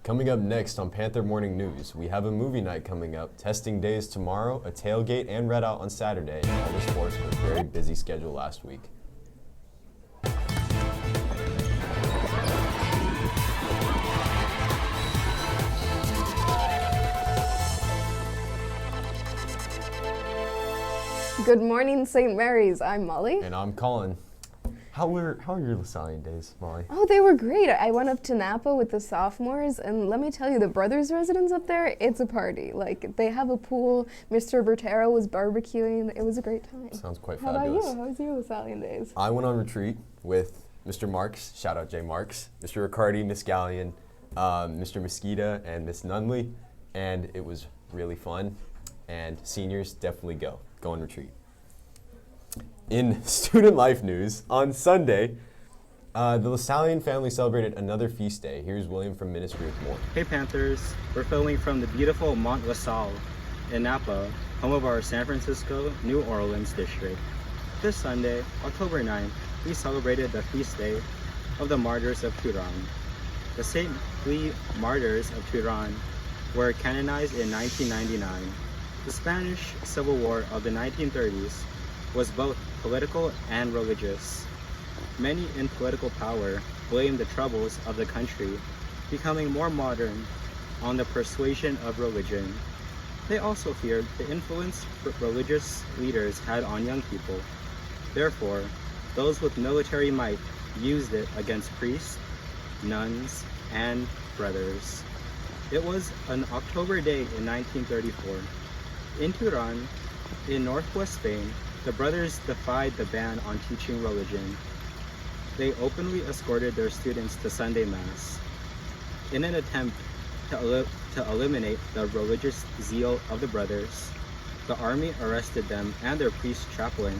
Coming up next on Panther Morning News, we have a movie night coming up, testing days tomorrow, a tailgate, and red out on Saturday, and all the sports with a very busy schedule last week. Good morning, St. Mary's. I'm Molly. And I'm Colin. How are your Lasallian days, Molly? Oh, they were great. I went up to Napa with the sophomores, and let me tell you, the brothers' residence up there, it's a party. Like, they have a pool. Mr. Bertero was barbecuing. It was a great time. Sounds quite How fabulous. about you? How was your Lasallian days? I went on retreat with Mr. Marks, shout out Jay Marks, Mr. Riccardi, Miss Gallion, Mr. Mosquita, and Miss Nunley, and it was really fun. And seniors, definitely go on retreat. In student life news, on Sunday, the Lasallian family celebrated another feast day. Here's William from Ministry with more. Hey Panthers, we're filming from the beautiful Mont La Salle in Napa, home of our San Francisco, New Orleans district. This Sunday, October 9th, we celebrated the feast day of the martyrs of Turan. The saintly martyrs of Turan were canonized in 1999. The Spanish Civil War of the 1930s was both political and religious. Many in political power blamed the troubles of the country becoming more modern on the persuasion of religion. They also feared the influence religious leaders had on young people. Therefore, those with military might used it against priests, nuns, and brothers. It was an October day in 1934. In Turan, in northwest Spain, the brothers defied the ban on teaching religion. They openly escorted their students to Sunday Mass. In an attempt to eliminate the religious zeal of the brothers, the army arrested them and their priest chaplain,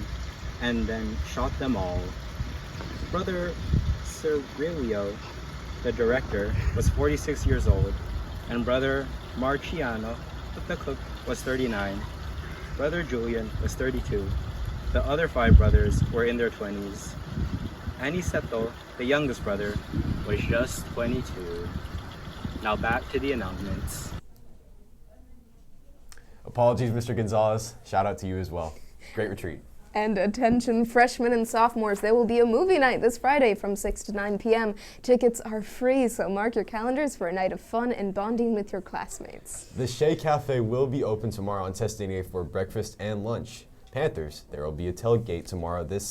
and then shot them all. Brother Cirilio, the director, was 46 years old, and Brother Marciano, the cook, was 39. Brother Julian was 32. The other 5 brothers were in their 20s. Aniceto, the youngest brother, was just 22. Now back to the announcements. Apologies, Mr. Gonzalez. Shout out to you as well. Great retreat. And attention freshmen and sophomores, there will be a movie night this Friday from 6 to 9 p.m. Tickets are free, so mark your calendars for a night of fun and bonding with your classmates. The Shea Cafe will be open tomorrow on testing day for breakfast and lunch. Panthers, there will be a tailgate this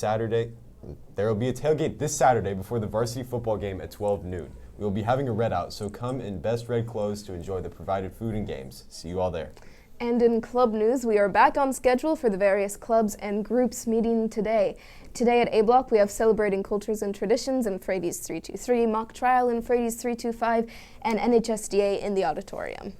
Saturday before the varsity football game at 12 noon. We will be having a red out, so come in best red clothes to enjoy the provided food and games. See you all there. And in club news, we are back on schedule for the various clubs and groups meeting today. Today at A Block, we have Celebrating Cultures and Traditions in Frades 323, Mock Trial in Frades 325, and NHSDA in the auditorium.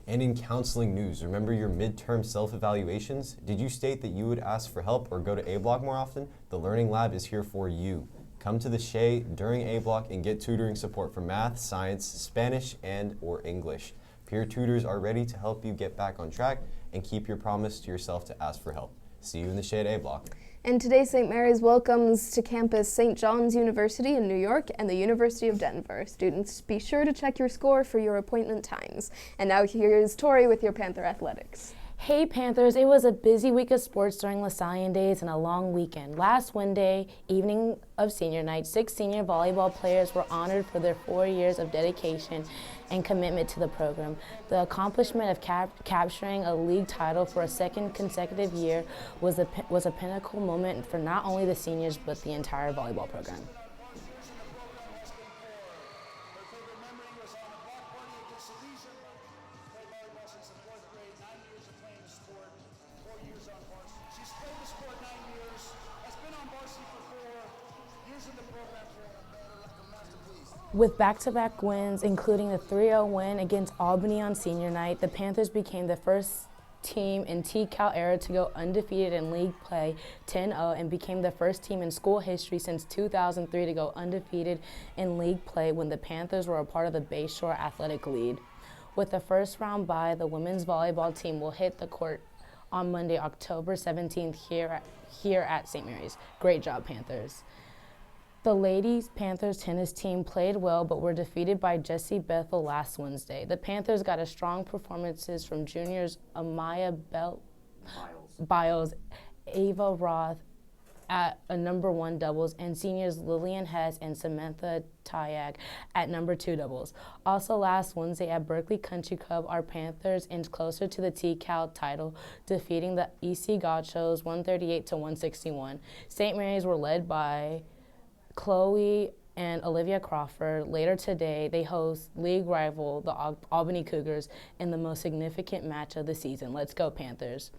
And in counseling news, remember your midterm self-evaluations? Did you state that you would ask for help or go to A Block more often? The Learning Lab is here for you. Come to the Shea during A Block and get tutoring support for math, science, Spanish, and/or English. Peer tutors are ready to help you get back on track and keep your promise to yourself to ask for help. See you in the Shea at A Block. And today, St. Mary's welcomes to campus St. John's University in New York and the University of Denver. Students, be sure to check your score for your appointment times. And now here's Tori with your Panther Athletics. Hey Panthers, it was a busy week of sports during Lasallian Days and a long weekend. Last Wednesday, evening of senior night, 6 senior volleyball players were honored for their 4 years of dedication and commitment to the program. The accomplishment of capturing a league title for a second consecutive year was a pinnacle moment for not only the seniors but the entire volleyball program. With back-to-back wins, including the 3-0 win against Albany on senior night, the Panthers became the first team in T-Cal era to go undefeated in league play 10-0 and became the first team in school history since 2003 to go undefeated in league play when the Panthers were a part of the Bayshore Athletic League. With the first round bye, the women's volleyball team will hit the court on Monday, October 17th here at St. Mary's. Great job, Panthers. The ladies Panthers tennis team played well but were defeated by Jessie Bethel last Wednesday. The Panthers got a strong performances from juniors Amaya Biles, Ava Roth at a number 1 doubles, and seniors Lillian Hess and Samantha Tayag at number 2 doubles. Also last Wednesday at Berkeley Country Club, our Panthers inched closer to the T-Cal title, defeating the EC Gauchos 138 to 161. St. Mary's were led by Chloe and Olivia Crawford. Later today, they host league rival the Albany Cougars in the most significant match of the season. Let's go Panthers.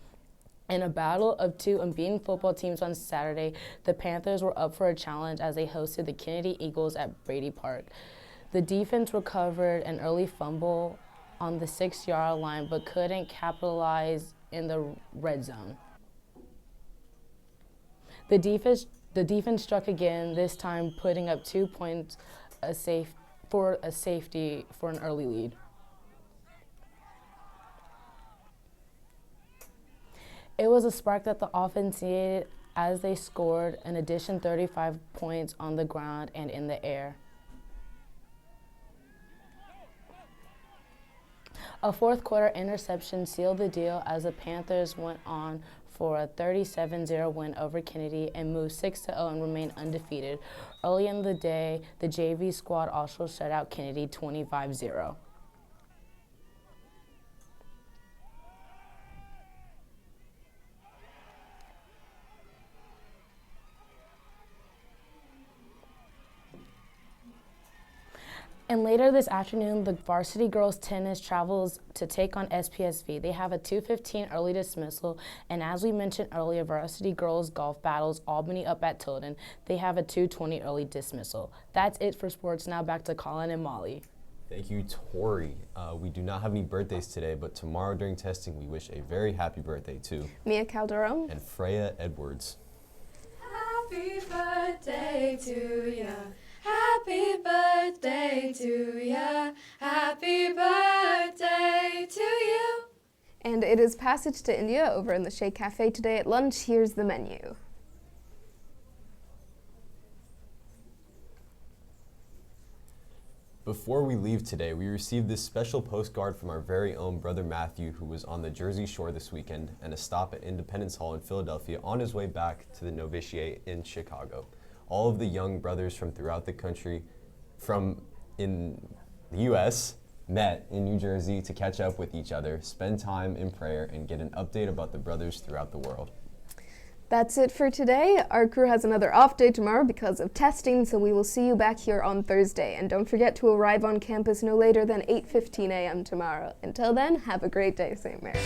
In a battle of 2 unbeaten football teams on Saturday, the Panthers were up for a challenge as they hosted the Kennedy Eagles at Brady Park. The defense recovered an early fumble on the 6-yard line but couldn't capitalize in the red zone. The defense struck again, this time putting up 2 points for a safety for an early lead. It was a spark that the offense needed as they scored an additional 35 points on the ground and in the air. A fourth-quarter interception sealed the deal as the Panthers went on for a 37-0 win over Kennedy and moved 6-0 and remained undefeated. Early in the day, the JV squad also shut out Kennedy 25-0. And later this afternoon, the varsity girls tennis travels to take on SPSV. They have a 2:15 early dismissal, and as we mentioned earlier, varsity girls golf battles Albany up at Tilden. They have a 2:20 early dismissal. That's it for sports. Now back to Colin and Molly. Thank you, Tori. We do not have any birthdays today, but tomorrow during testing, we wish a very happy birthday to Mia Calderon and Freya Edwards. Happy birthday to ya. Happy birthday to ya. Happy birthday to you. And it is Passage to India over in the Shea Cafe today at lunch. Here's the menu. Before we leave today, we received this special postcard from our very own brother Matthew, who was on the Jersey Shore this weekend, and a stop at Independence Hall in Philadelphia on his way back to the novitiate in Chicago. All of the young brothers from throughout the country, from in the U.S., met in New Jersey to catch up with each other, spend time in prayer, and get an update about the brothers throughout the world. That's it for today. Our crew has another off day tomorrow because of testing, so we will see you back here on Thursday. And don't forget to arrive on campus no later than 8:15 a.m. tomorrow. Until then, have a great day, St. Mary.